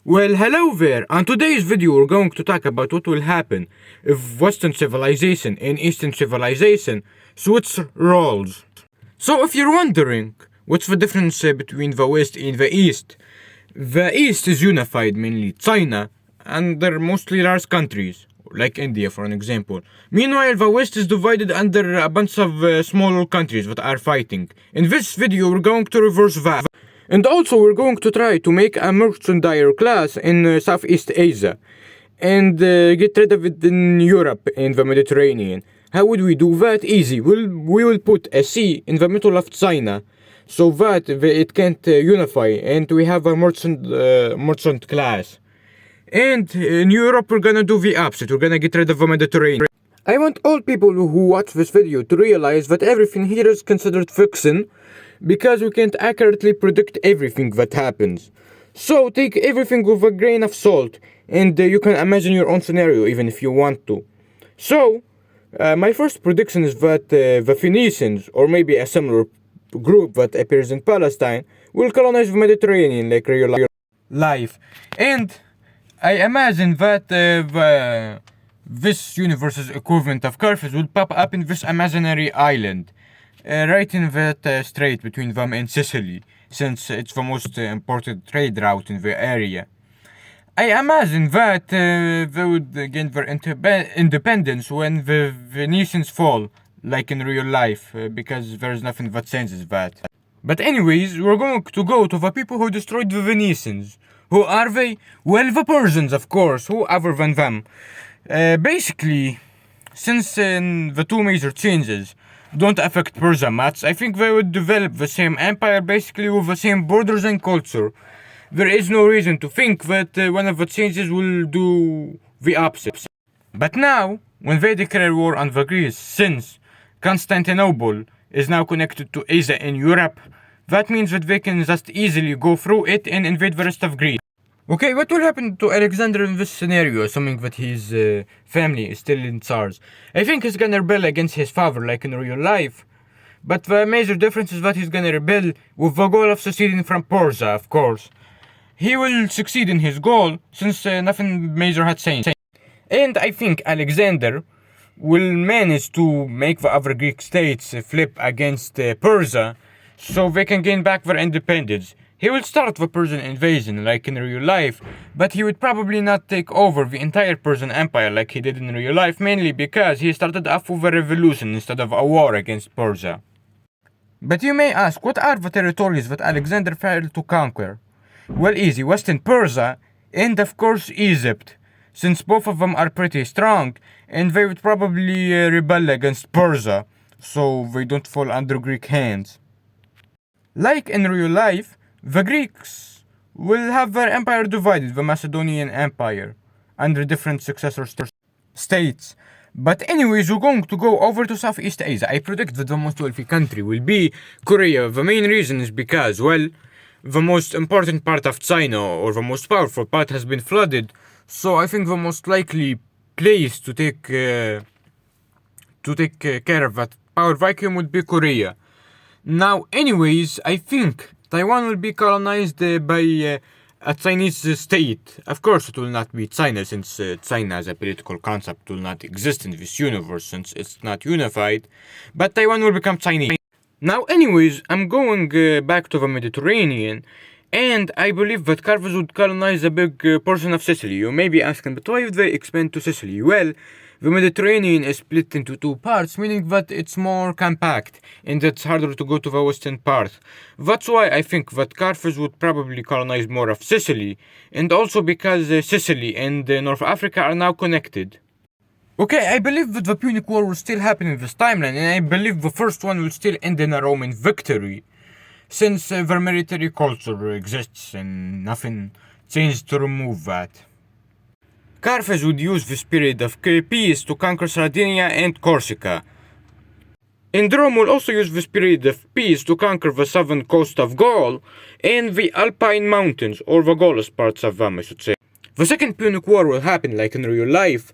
Well, hello there. On today's video, we're going to talk about what will happen if Western civilization and Eastern civilization switch roles. So, if you're wondering what's the difference between the West and the East is unified, mainly China, and they're mostly large countries, like India, for an example. Meanwhile, the West is divided under a bunch of smaller countries that are fighting. In this video, we're going to reverse that. And also we're going to try to make a mercenary class in Southeast Asia and get rid of it in Europe and the Mediterranean. How would we do that? Easy. We will put a sea in the middle of China so that it can't unify and we have a merchant class. And in Europe we're gonna do the opposite. We're gonna get rid of the Mediterranean. I want all people who watch this video to realize that everything here is considered fiction, because we can't accurately predict everything that happens. So take everything with a grain of salt, and you can imagine your own scenario even if you want to. So, my first prediction is that the Phoenicians, or maybe a similar group that appears in Palestine, will colonize the Mediterranean like real life. And I imagine that this universe's equivalent of Carthage would pop up in this imaginary island. Right in that strait between them and Sicily, since it's the most important trade route in the area. I imagine that they would gain their independence when the Venetians fall, like in real life, because there's nothing that changes that. But anyways, we're going to go to the people who destroyed the Venetians. Who are they? Well, the Persians, of course, who other than them? Basically, since the two major changes don't affect Persia much, I think they would develop the same empire basically with the same borders and culture. There is no reason to think that one of the changes will do the opposite. But now, when they declare war on the Greeks, since Constantinople is now connected to Asia and Europe, that means that they can just easily go through it and invade the rest of Greece. Okay, what will happen to Alexander in this scenario, assuming that his family is still in charge? I think he's gonna rebel against his father like in real life, but the major difference is that he's gonna rebel with the goal of seceding from Persia, of course. He will succeed in his goal since nothing major had changed. And I think Alexander will manage to make the other Greek states flip against Persia so they can gain back their independence. He will start the Persian invasion like in real life, but he would probably not take over the entire Persian Empire like he did in real life, mainly because he started off with a revolution instead of a war against Persia. But you may ask, what are the territories that Alexander failed to conquer? Well, easy, Western Persia and of course Egypt, since both of them are pretty strong and they would probably rebel against Persia, so they don't fall under Greek hands. Like in real life, the Greeks will have their empire divided, the Macedonian Empire, under different successor states. But anyways, we're going to go over to Southeast Asia. I predict that the most wealthy country will be Korea. The main reason is because, well, the most important part of China, or the most powerful part, has been flooded. So I think the most likely place to take care of that power vacuum would be Korea. Now, anyways, I think Taiwan will be colonized by a Chinese state. Of course, it will not be China, since China as a political concept will not exist in this universe, since it's not unified. But Taiwan will become Chinese. Now, anyways, I'm going back to the Mediterranean, and I believe that Carthage would colonize a big portion of Sicily. You may be asking, but why would they expand to Sicily? Well, the Mediterranean is split into two parts, meaning that it's more compact and it's harder to go to the western part. That's why I think that Carthage would probably colonize more of Sicily, and also because Sicily and North Africa are now connected. Okay, I believe that the Punic War will still happen in this timeline, and I believe the first one will still end in a Roman victory, since their military culture exists and nothing changed to remove that. Carthage would use this period of peace to conquer Sardinia and Corsica. And Rome will also use this period of peace to conquer the southern coast of Gaul and the Alpine mountains, or the Gaulish parts of them, I should say. The second Punic War will happen like in real life,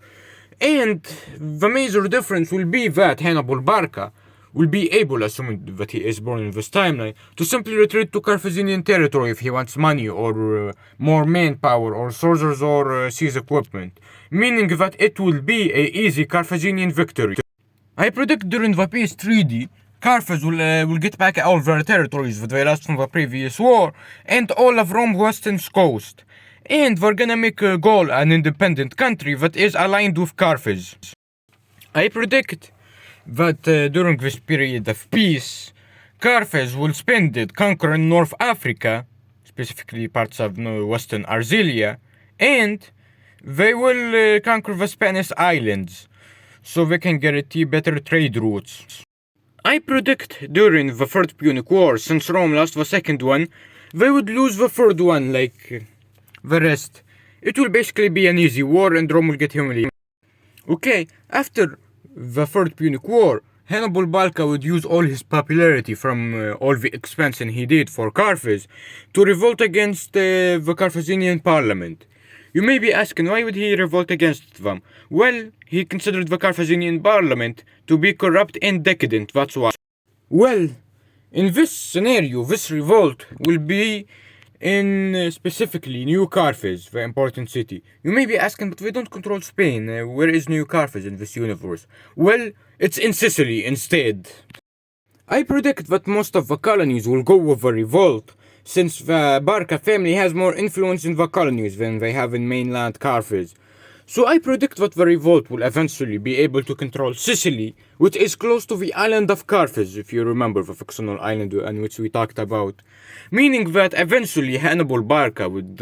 and the major difference will be that Hannibal Barca will be able, assuming that he is born in this timeline, to simply retreat to Carthaginian territory if he wants money or more manpower or soldiers or seize equipment, meaning that it will be a easy Carthaginian victory. I predict during the peace treaty, Carthage will get back all their territories that they lost from the previous war and all of Rome's western coast. And we're gonna make a Gaul an independent country that is aligned with Carthage. I predict that during this period of peace, Carthage will spend it conquering North Africa, specifically parts of western Arzelia, and they will conquer the Spanish islands, so they can guarantee better trade routes. I predict during the Third Punic War, since Rome lost the second one, they would lose the third one like the rest. It will basically be an easy war and Rome will get humiliated. Okay, after the Third Punic War, Hannibal Barca would use all his popularity from all the expansion he did for Carthage to revolt against the Carthaginian parliament. You may be asking, why would he revolt against them? Well, he considered the Carthaginian parliament to be corrupt and decadent, that's why. Well, in this scenario, this revolt will be in specifically New Carthage, the important city. You may be asking, but we don't control Spain. Where is New Carthage in this universe? Well, it's in Sicily instead. I predict that most of the colonies will go with a revolt, since the Barca family has more influence in the colonies than they have in mainland Carthage. So I predict that the revolt will eventually be able to control Sicily, which is close to the island of Carthage, if you remember the fictional island on which we talked about. Meaning that eventually Hannibal Barca would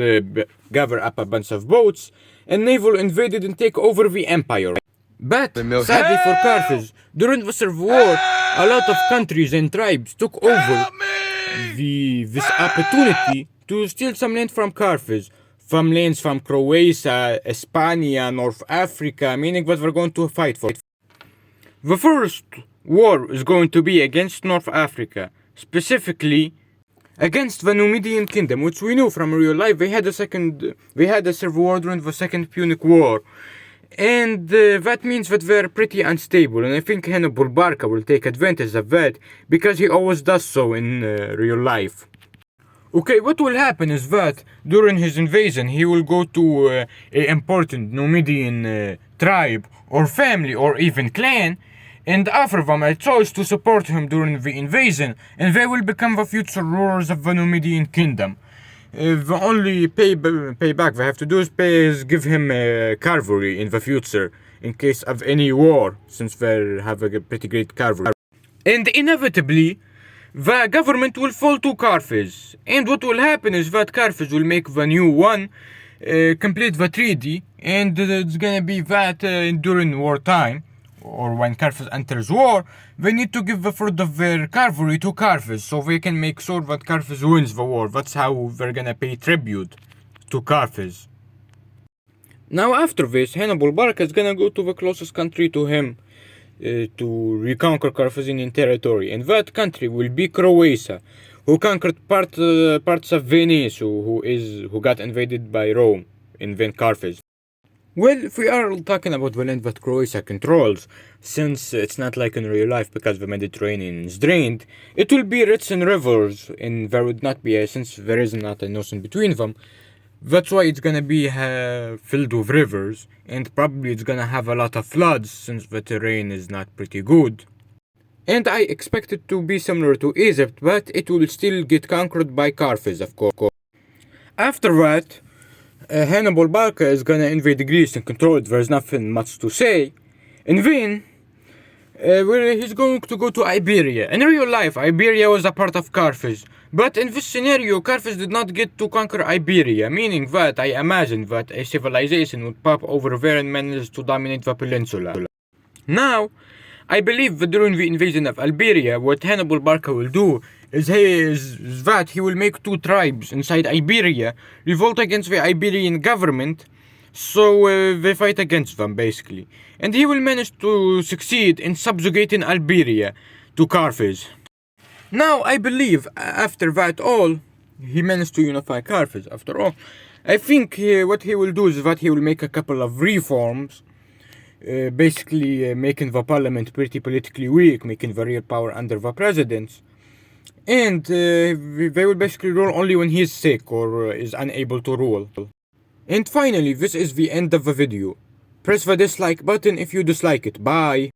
gather up a bunch of boats, and naval invade and take over the empire. But, sadly for Carthage, during the Civil War, a lot of countries and tribes took over this opportunity to steal some land from Carthage, from lands from Croatia, Hispania, North Africa, meaning that we're going to fight for it. The first war is going to be against North Africa, specifically against the Numidian kingdom, which we knew from real life. They had a civil war during the Second Punic War. And that means that they're pretty unstable, and I think Hannibal Barca will take advantage of that, because he always does so in real life. Okay, what will happen is that during his invasion he will go to an important Numidian tribe or family or even clan and offer them a choice to support him during the invasion, and they will become the future rulers of the Numidian kingdom. The only payback they have to do is give him cavalry in the future in case of any war, since they have a pretty great cavalry. And inevitably, the government will fall to Carthage. And what will happen is that Carthage will make the new one, complete the treaty, and it's gonna be that during wartime, or when Carthage enters war, they need to give a third of their cavalry to Carthage, so they can make sure that Carthage wins the war. That's how they're gonna pay tribute to Carthage. Now after this, Hannibal Barca is gonna go to the closest country to him to reconquer Carthaginian territory, and that country will be Croatia, who conquered parts of Venice, who got invaded by Rome in then Carthage. Well, if we are talking about the land that Croatia controls, since it's not like in real life because the Mediterranean is drained, it will be rich in rivers, and there would not be since there is not an ocean between them, that's why it's gonna be filled with rivers, and probably it's gonna have a lot of floods since the terrain is not pretty good. And I expect it to be similar to Egypt, but it will still get conquered by Carthage, of course. After that, Hannibal Barca is gonna invade Greece and control it. There's nothing much to say. And then he's going to go to Iberia. In real life, Iberia was a part of Carthage. But in this scenario, Carthage did not get to conquer Iberia, meaning that I imagine that a civilization would pop over there and manage to dominate the peninsula. Now, I believe that during the invasion of Iberia, what Hannibal Barca will do is that he will make two tribes inside Iberia revolt against the Iberian government, so they fight against them basically. And he will manage to succeed in subjugating Iberia to Carthage. Now I believe after that all, he managed to unify Carthage after all. I think what he will do is that he will make a couple of reforms basically making the parliament pretty politically weak, making the real power under the presidents. And they will basically rule only when he is sick or is unable to rule. And finally, this is the end of the video. Press the dislike button if you dislike it. Bye!